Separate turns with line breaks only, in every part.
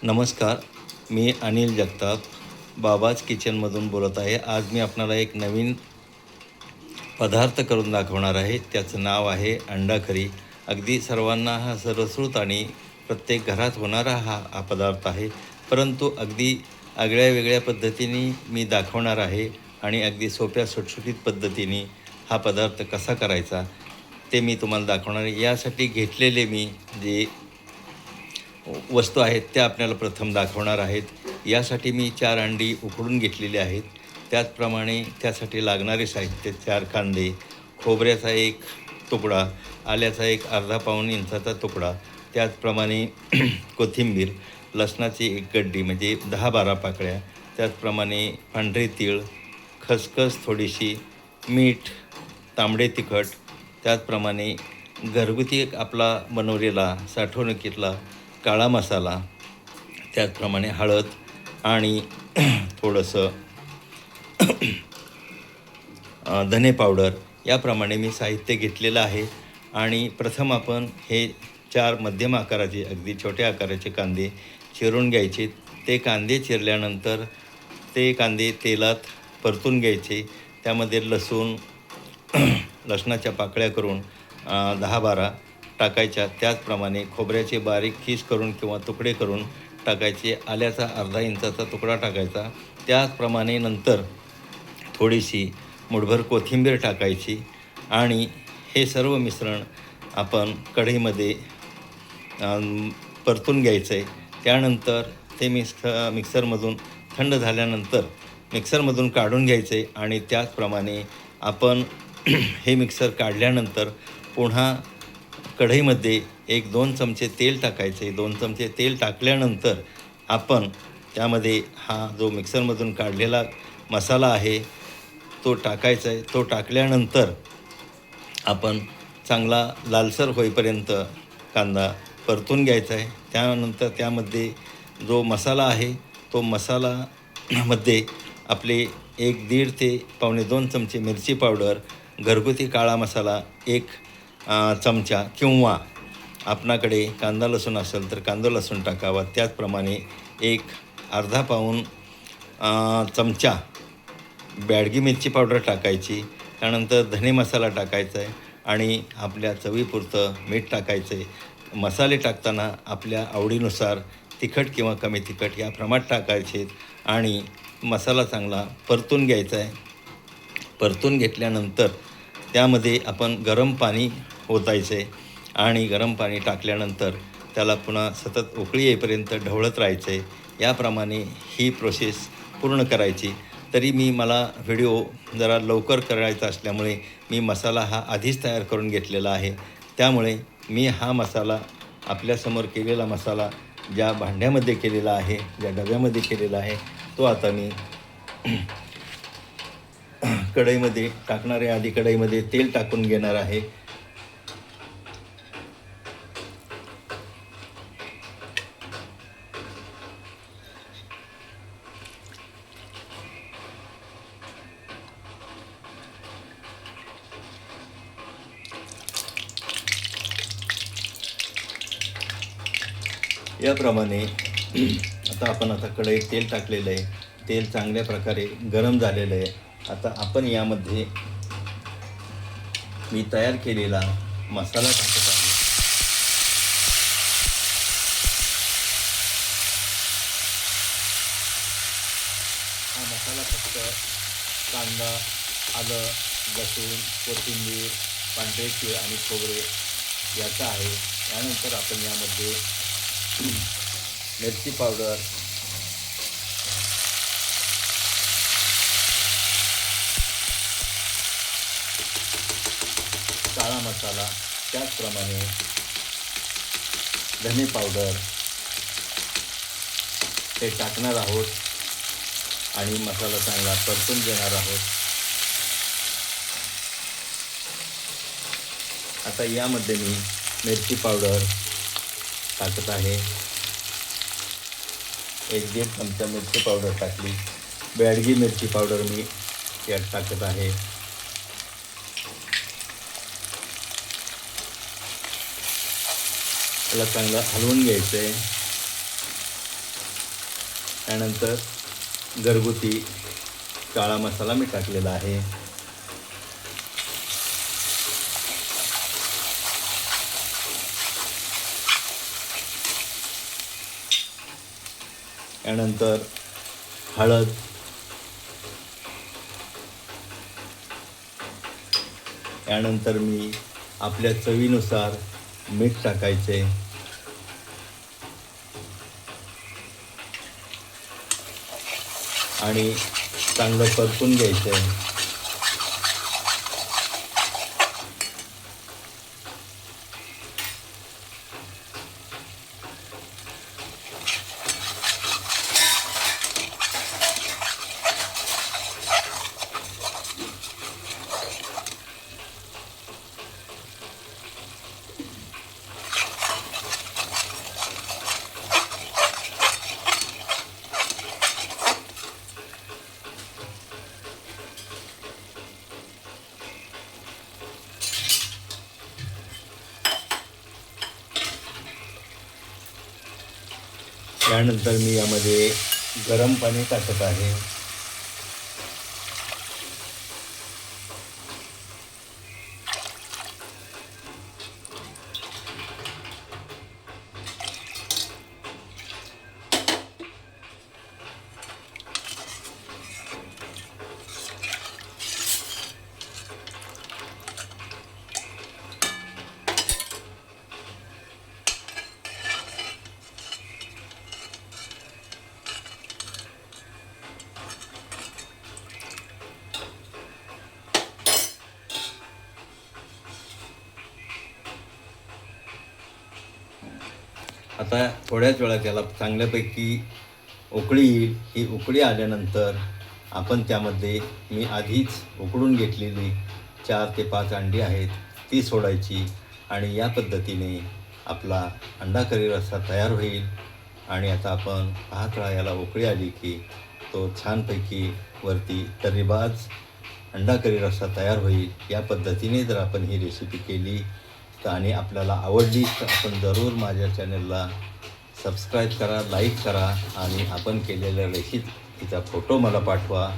नमस्कार. मी अनिल जगताप बाबाज किचनमधून बोलत आहे. आज मी आपणाला एक नवीन पदार्थ करून दाखवणार आहे. त्याचं नाव आहे अंडा करी. अगदी सर्वांना हा सरळसुट आणि प्रत्येक घरात होणारा हा पदार्थ आहे, परंतु अगदी आगळ्या वेगळ्या पद्धतीने मी दाखवणार आहे आणि अगदी सोप्या सुटसुटीत पद्धतीने हा पदार्थ कसा करायचा ते मी तुम्हाला दाखवणार आहे. यासाठी घेतलेले मी जे वस्तू आहेत त्या आपल्याला प्रथम दाखवणार आहेत. यासाठी मी 4 अंडी उकडून घेतलेली आहेत. त्याचप्रमाणे त्यासाठी लागणारे साहित्य 4 कांदे, खोबऱ्याचा एक तुकडा, आल्याचा एक अर्धा पाऊण इंचाचा तुकडा, त्याचप्रमाणे कोथिंबीर, लसणाची एक गड्डी म्हणजे 10-12 पाकळ्या, त्याचप्रमाणे पांढरे तीळ, खसखस थोडीशी, मीठ, तांबडे तिखट, त्याचप्रमाणे घरगुती आपला बनवलेला साठवणुकीतला काळा मसाला, त्याचप्रमाणे हळद आणि थोडंसं धने पावडर याप्रमाणे मी साहित्य घेतलेलं आहे. आणि प्रथम आपण हे 4 मध्यम आकाराचे अगदी छोट्या आकाराचे कांदे चिरून घ्यायचे. ते कांदे चिरल्यानंतर ते कांदे तेलात परतून घ्यायचे. त्यामध्ये लसणाच्या पाकळ्या करून 10-12 टाकायच्या. त्याचप्रमाणे खोबऱ्याचे बारीक खीस करून किंवा तुकडे करून टाकायचे. आल्याचा अर्धा इंचाचा तुकडा टाकायचा. त्याचप्रमाणे नंतर थोडीशी मुठभर कोथिंबीर टाकायची आणि हे सर्व मिश्रण आपण कढईमध्ये परतून घ्यायचं आहे. त्यानंतर ते मिक्सरमधून थंड झाल्यानंतर मिक्सरमधून काढून घ्यायचं आहे. आणि त्याचप्रमाणे आपण हे मिक्सर काढल्यानंतर पुन्हा कढईमध्ये 1-2 चमचे तेल टाकायचे. 2 चमचे तेल टाकल्यानंतर आपण त्यामध्ये हा जो मिक्सरमधून काढलेला मसाला आहे तो टाकायचा आहे. तो टाकल्यानंतर आपण चांगला लालसर होईपर्यंत कांदा परतून घ्यायचा आहे. त्यानंतर त्यामध्ये जो मसाला आहे तो मसालामध्ये आपले 1-1.5 ते पावणे 2 चमचे मिरची पावडर, घरगुती काळा मसाला 1 चमचा, किंवा आपणाकडे कांदा लसूण असेल तर कांदा लसूण टाकावा. त्याचप्रमाणे अर्धा पाऊण चमचा बॅडगी मिरची पावडर टाकायची. त्यानंतर धने मसाला टाकायचा आहे आणि आपल्या चवीपुरतं मीठ टाकायचं आहे. मसाले टाकताना आपल्या आवडीनुसार तिखट किंवा कमी तिखट या प्रमाणात टाकायचे आणि मसाला चांगला परतून घ्यायचा आहे. परतून घेतल्यानंतर त्यामध्ये आपण गरम पाणी ओतायचं आहे आणि गरम पाणी टाकल्यानंतर त्याला पुन्हा सतत उकळी येईपर्यंत ढवळत राहायचं आहे. याप्रमाणे ही प्रोसेस पूर्ण करायची. तरी मला व्हिडिओ जरा लवकर करायचा असल्यामुळे मी मसाला हा आधीच तयार करून घेतलेला आहे. त्यामुळे मी हा मसाला आपल्यासमोर केलेला मसाला ज्या भांड्यामध्ये केलेला आहे, ज्या डब्यामध्ये केलेला आहे, तो आता मी कढईमध्ये टाकणार आहे. आधी कढईमध्ये तेल टाकून घेणार आहे. याप्रमाणे आता आपण कढईत तेल टाकलेलं आहे. तेल चांगल्या प्रकारे गरम झालेलं आहे. आता आपण यामध्ये मी तयार केलेला मसाला टाकत आहे. हा मसाला फक्त कांदा, आलं, लसूण, कोथिंबीर, पांढरे तीळ आणि खोबरे याचा आहे. त्यानंतर आपण यामध्ये मिरची पावडर, काळा मसाला, त्याचप्रमाणे धने पावडर हे टाकणार आहोत आणि मसाला चांगला परतून घेणार आहोत. आता यामध्ये मी मिरची पावडर टाकत आहे. 1-1.5 चमचा मिरची पावडर टाकली. बॅडगी मिरची पावडर मी यात टाकत आहे. त्याला चांगलं हलवून घ्यायचं आहे. त्यानंतर घरगुती काळा मसाला मी टाकलेला आहे. त्यानंतर हळद, त्यानंतर मी आपल्या चवीनुसार मीठ टाकायचे आणि चांगलं परतून घ्यायचं आहे. त्यानंतर मी यामध्ये गरम पाणी टाकत आहे. आता थोड्याच वेळात त्याला चांगल्यापैकी उकळी येईल. ही उकळी आल्यानंतर आपण त्यामध्ये मी आधीच उकडून घेतलेली 4 ते 5 अंडी आहेत ती सोडायची आणि या पद्धतीने आपला अंडा करी रस्सा तयार होईल. आणि आता आपण पाहत राहा, याला उकळी आली की तो छानपैकी वरती तर्रीबाज अंडा करी रस्सा तयार होईल. या पद्धतीने जर आपण ही रेसिपी केली तर आणि आपल्याला आवडली तर आपण जरूर माझ्या चॅनलला सबस्क्राईब करा, लाईक करा आणि आपण केलेल्या रेसिपीचा फोटो मला पाठवा.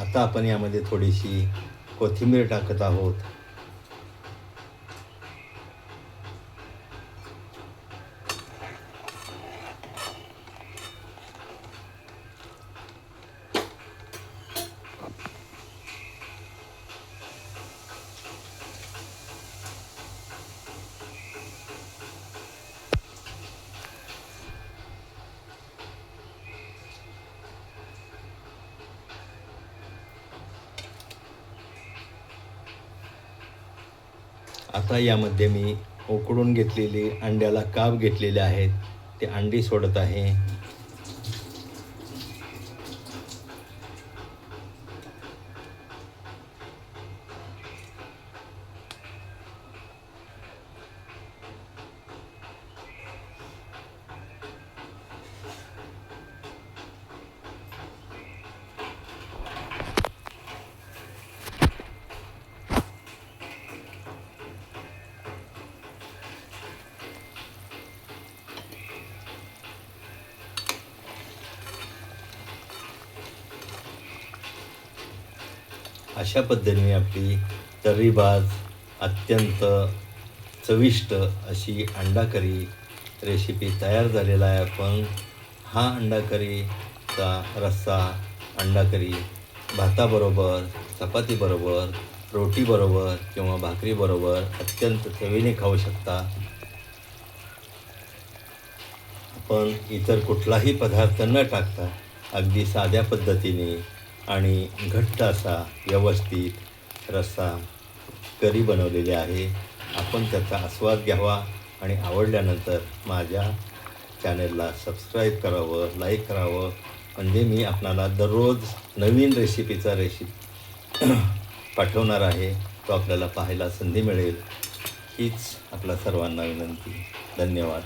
आता आपण यामध्ये थोडीशी कोथिंबीर टाकत आहोत. आता यामध्ये मी उकडून घेतलेली अंड्याला काप घेतलेले आहेत ते अंडी सोडत आहे. अशा पद्धतीने आपली तर्रीबाज अत्यंत चविष्ट अशी अंडा करी रेसिपी तयार झालेला आहे. आपण हा अंडा करीचा रस्सा अंडा करी भाताबरोबर, चपातीबरोबर, रोटीबरोबर किंवा भाकरीबरोबर अत्यंत चवीने खाऊ शकता. आपण इतर कुठलाही पदार्थ न टाकता अगदी साध्या पद्धतीने आणि घट्ट असा व्यवस्थित रस्सा करी बनवलेली आहे. आपण त्याचा आस्वाद घ्यावा आणि आवडल्यानंतर माझ्या चॅनलला सबस्क्राईब करावं, लाईक करावं, म्हणजे मी आपणाला दररोज नवीन रेसिपीचा पाठवणार आहे. तो आपल्याला पाहायला संधी मिळेल हीच आपल्या सर्वांना विनंती. धन्यवाद.